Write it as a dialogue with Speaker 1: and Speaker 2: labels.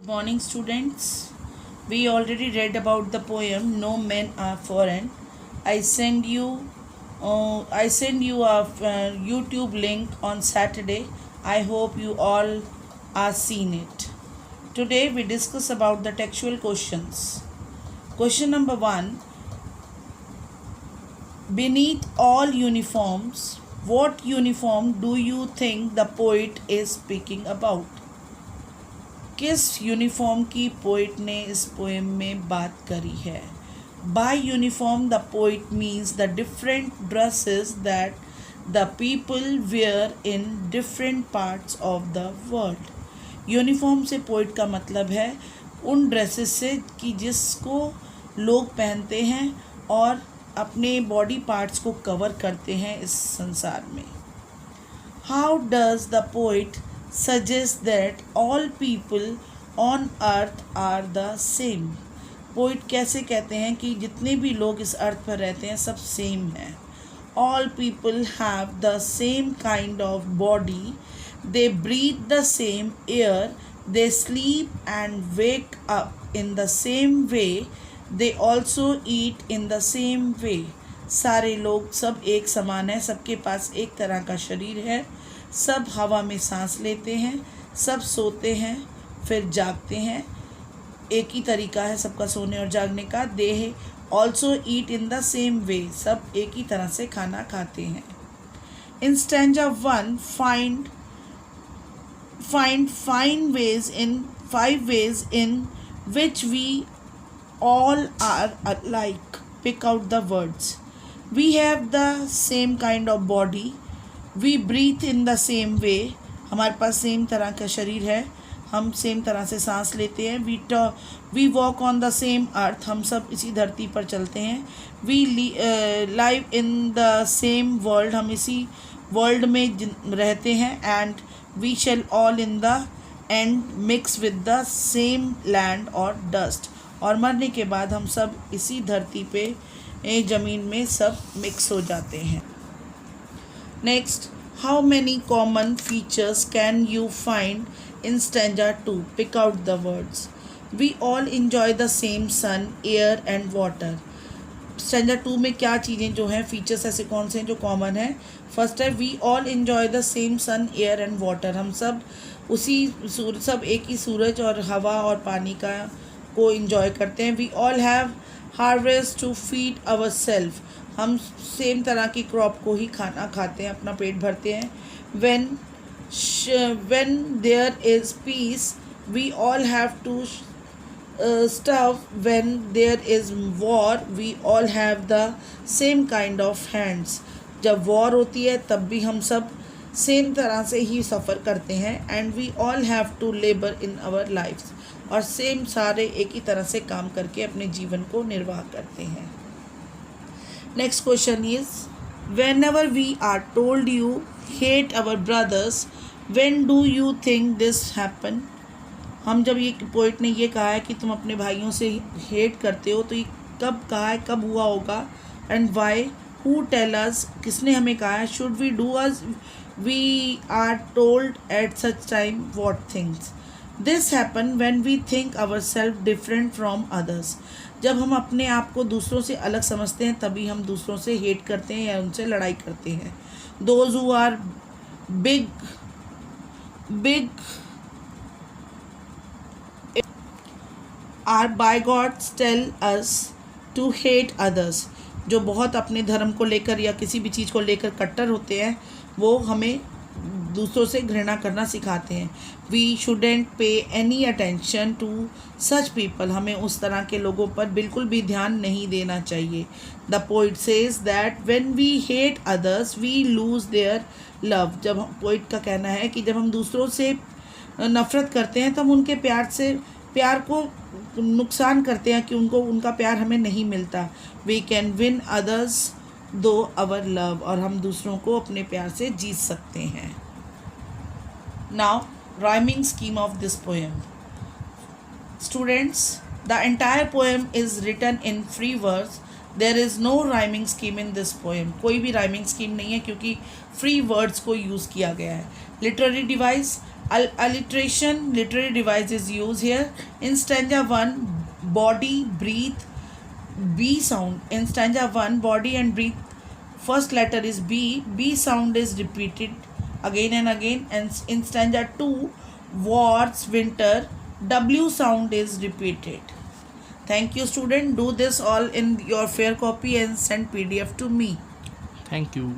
Speaker 1: Morning, students. We already read about the poem "No Men Are Foreign." I send you, I send you a YouTube link on Saturday. I hope you all are seen it. Today we discuss about the textual questions. Question number 1: beneath all uniforms, what uniform do you think the poet is speaking about? किस uniform की poet ने इस poem में बात करी है? By uniform the poet means the different dresses that the people wear in different parts of the world. Uniform से poet का मतलब है उन ड्रेसेस से कि जिसको लोग पहनते हैं और अपने बॉडी पार्ट्स को कवर करते हैं इस संसार में। How does the poet suggest that all people on earth are the same? Poet कैसे कहते हैं कि जितने भी लोग इस अर्थ पर रहते हैं सब सेम हैं। All people have the same kind of body, they breathe the same air, they sleep and wake up in the same way, they also eat in the same way. सारे लोग सब एक समान है, सबके पास एक तरह का शरीर है, सब हवा में सांस लेते हैं, सब सोते हैं फिर जागते हैं, एक ही तरीका है सबका सोने और जागने का। They also eat in the same way, सब एक ही तरह से खाना खाते हैं। इन stanza 1 find 5 ways in which we all are alike. Pick out the words. We have the same kind of body. We breathe in the same way. हमारे पास same तरह का शरीर है, हम सेम तरह से सांस लेते हैं। We walk on the same earth. हम सब इसी धरती पर चलते हैं। We live in the same world. हम इसी वर्ल्ड में रहते हैं। And we shall all in the end mix with the same land or dust. और मरने के बाद हम सब इसी धरती पे ज़मीन में सब मिक्स हो जाते हैं। Next, how many common features can you find in stanza 2? Pick out the words. We all enjoy the same sun, air and water. Stanza 2 में क्या चीज़ें जो हैं, फीचर्स ऐसे कौन से हैं जो कॉमन है? फर्स्ट है we all enjoy the same sun, air and water. हम सब सब एक ही सूरज और हवा और पानी का को इन्जॉय करते हैं। We all have harvest to feed our self. हम सेम तरह की क्रॉप को ही खाना खाते हैं, अपना पेट भरते हैं। when there is peace we all have to starve. when there is war we all have the same kind of hands. जब वॉर होती है तब भी हम सब सेम तरह से ही सफ़र करते हैं। and we all have to labor in our lives. और सेम सारे एक ही तरह से काम करके अपने जीवन को निर्वाह करते हैं। Next question is, whenever we are told you hate our brothers, when do you think this happen? हम जब ये पोइट ने ये कहा है कि तुम अपने भाइयों से हेट करते हो, तो ये कब कहा है, कब हुआ होगा? And why? Who tell us? किसने हमें कहा है? Should we do as we are told at such time what things? This happen when we think our self different from others. जब हम अपने आप को दूसरों से अलग समझते हैं तभी हम दूसरों से हेट करते हैं या उनसे लड़ाई करते हैं। Those who are big are by gods tell us to hate others. जो बहुत अपने धर्म को लेकर या किसी भी चीज़ को लेकर कट्टर होते हैं वो हमें दूसरों से घृणा करना सिखाते हैं। We shouldn't pay any attention to such people. हमें उस तरह के लोगों पर बिल्कुल भी ध्यान नहीं देना चाहिए। The poet says that when we hate others we lose their love. जब पोइट का कहना है कि जब हम दूसरों से नफ़रत करते हैं तो हम उनके प्यार को नुकसान करते हैं कि उनका प्यार हमें नहीं मिलता। वी कैन विन अदर्स दो आवर लव। और हम दूसरों को अपने प्यार से जीत सकते हैं। Now, rhyming scheme of this poem. Students, the entire poem is written in free verse. There is no rhyming scheme in this poem. कोई भी rhyming scheme नहीं है क्योंकि free words को use किया गया है। Literary device: Alliteration literary device is used here. In stanza 1, body, breathe, B sound. In stanza 1, body and breathe, first letter is B. B sound is repeated again and again. And in stanza 2, wars, winter, W sound is repeated. Thank you, student. Do this all in your fair copy and send PDF to me.
Speaker 2: Thank you.